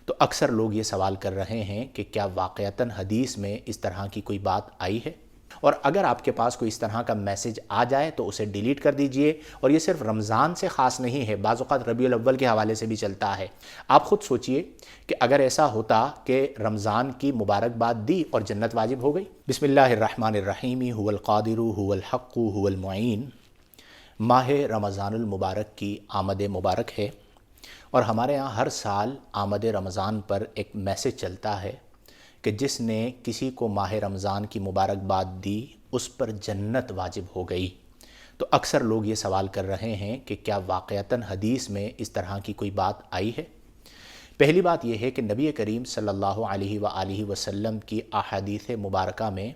تو اکثر لوگ یہ سوال کر رہے ہیں کہ کیا واقعتاً حدیث میں اس طرح کی کوئی بات آئی ہے؟ اور اگر آپ کے پاس کوئی اس طرح کا میسج آ جائے تو اسے ڈیلیٹ کر دیجئے۔ اور یہ صرف رمضان سے خاص نہیں ہے، بعض اوقات ربیع الاول کے حوالے سے بھی چلتا ہے۔ آپ خود سوچئے کہ اگر ایسا ہوتا کہ رمضان کی مبارکباد دی اور جنت واجب ہو گئی۔ بسم اللہ الرحمن الرحیم، هو القادر هو الحق هو المعین۔ ماہ رمضان المبارک کی آمد مبارک ہے، اور ہمارے ہاں ہر سال آمد رمضان پر ایک میسج چلتا ہے کہ جس نے کسی کو ماہ رمضان کی مبارکباد دی اس پر جنت واجب ہو گئی۔ تو اکثر لوگ یہ سوال کر رہے ہیں کہ کیا واقعتاً حدیث میں اس طرح کی کوئی بات آئی ہے؟ پہلی بات یہ ہے کہ نبی کریم صلی اللہ علیہ وآلہ وسلم کی احادیث مبارکہ میں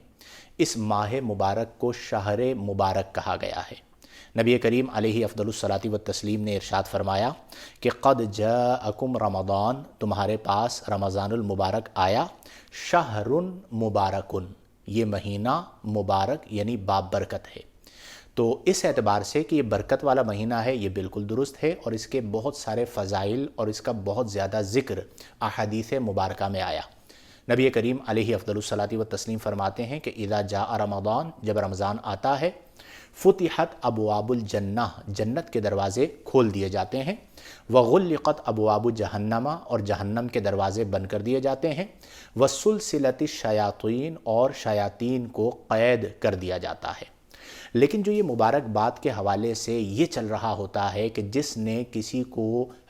اس ماہ مبارک کو شہر مبارک کہا گیا ہے۔ نبی کریم علیہ افضل الصلاۃ والتسلیم نے ارشاد فرمایا کہ قد جاءکم رمضان، تمہارے پاس رمضان المبارک آیا، شہر مبارکن، یہ مہینہ مبارک یعنی بابرکت ہے۔ تو اس اعتبار سے کہ یہ برکت والا مہینہ ہے، یہ بالکل درست ہے، اور اس کے بہت سارے فضائل اور اس کا بہت زیادہ ذکر احادیث مبارکہ میں آیا۔ نبی کریم علیہ افضل الصلاۃ والتسلیم فرماتے ہیں کہ اذا جاء رمضان، جب رمضان آتا ہے، فتحت ابواب الجنہ، جنت کے دروازے کھول دیے جاتے ہیں، وغلقت ابواب جہنم، اور جہنم کے دروازے بند کر دیے جاتے ہیں، وسلسلت الشیاطین، اور شیاطین کو قید کر دیا جاتا ہے۔ لیکن جو یہ مبارکباد کے حوالے سے یہ چل رہا ہوتا ہے کہ جس نے کسی کو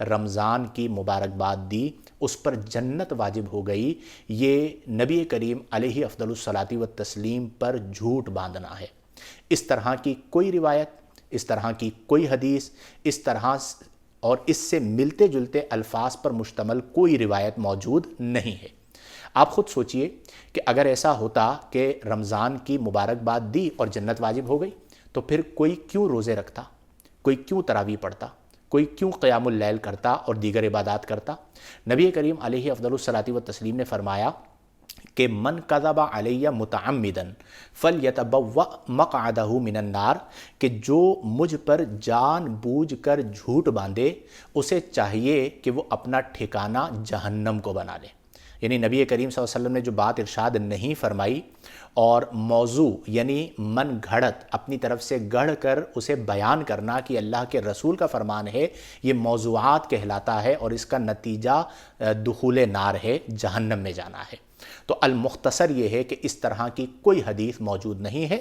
رمضان کی مبارکباد دی اس پر جنت واجب ہو گئی، یہ نبی کریم علیہ افضل الصلاۃ والتسلیم پر جھوٹ باندھنا ہے۔ اس طرح کی کوئی روایت، اس طرح کی کوئی حدیث، اس طرح اور اس سے ملتے جلتے الفاظ پر مشتمل کوئی روایت موجود نہیں ہے۔ آپ خود سوچئے کہ اگر ایسا ہوتا کہ رمضان کی مبارکباد دی اور جنت واجب ہو گئی تو پھر کوئی کیوں روزے رکھتا، کوئی کیوں تراویح پڑھتا، کوئی کیوں قیام اللیل کرتا اور دیگر عبادات کرتا؟ نبی کریم علیہ افضل الصلاۃ والتسلیم نے فرمایا کہ من کذب علی متعمدا فلیتبوأ مقعدہ من النار، کہ جو مجھ پر جان بوجھ کر جھوٹ باندھے اسے چاہیے کہ وہ اپنا ٹھکانہ جہنم کو بنا لے۔ یعنی نبی کریم صلی اللہ علیہ وسلم نے جو بات ارشاد نہیں فرمائی اور موضوع یعنی من گھڑت اپنی طرف سے گڑھ کر اسے بیان کرنا کہ اللہ کے رسول کا فرمان ہے، یہ موضوعات کہلاتا ہے، اور اس کا نتیجہ دخول نار ہے، جہنم میں جانا ہے۔ تو المختصر یہ ہے کہ اس طرح کی کوئی حدیث موجود نہیں ہے۔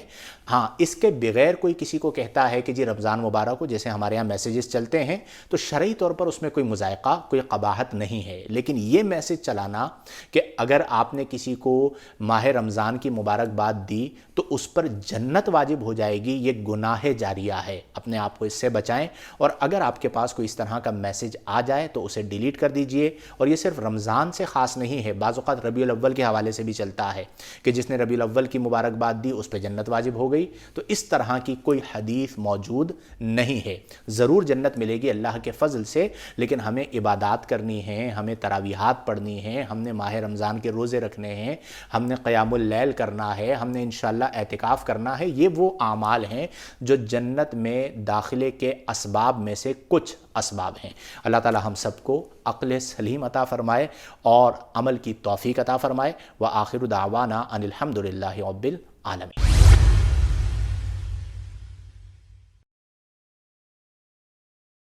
ہاں، اس کے بغیر کوئی کسی کو کہتا ہے کہ جی رمضان مبارک ہو، جیسے ہمارے ہاں میسیجز چلتے ہیں، تو شرعی طور پر اس میں کوئی مذائقہ، کوئی قباحت نہیں ہے۔ لیکن یہ میسیج چلانا کہ اگر آپ نے کسی کو ماہ رمضان کی مبارکباد دی تو اس پر جنت واجب ہو جائے گی، یہ گناہ جاریہ ہے۔ اپنے آپ کو اس سے بچائیں، اور اگر آپ کے پاس کوئی اس طرح کا میسیج آ جائے تو اسے ڈیلیٹ کر دیجئے۔ اور یہ صرف رمضان سے خاص نہیں ہے، بعض اوقات ربیع الاول کے حوالے سے بھی چلتا ہے کہ جس نے ربیع الاول کی مبارکباد دی اس پہ جنت واجب ہو گئی۔ تو اس طرح کی کوئی حدیث موجود نہیں ہے۔ ضرور جنت ملے گی اللہ کے فضل سے، لیکن ہمیں عبادات کرنی ہیں، ہمیں تراویحات پڑھنی ہیں، ہم نے ماہ رمضان کے روزے رکھنے ہیں، ہم نے قیام اللیل کرنا ہے، ہم نے انشاءاللہ اعتکاف کرنا ہے۔ یہ وہ اعمال ہیں جو جنت میں داخلے کے اسباب میں سے کچھ اسباب ہیں۔ اللہ تعالی ہم سب کو عقل سلیم عطا فرمائے اور عمل کی توفیق عطا فرمائے۔ وآخر دعوانا ان الحمد للہ رب العالمین۔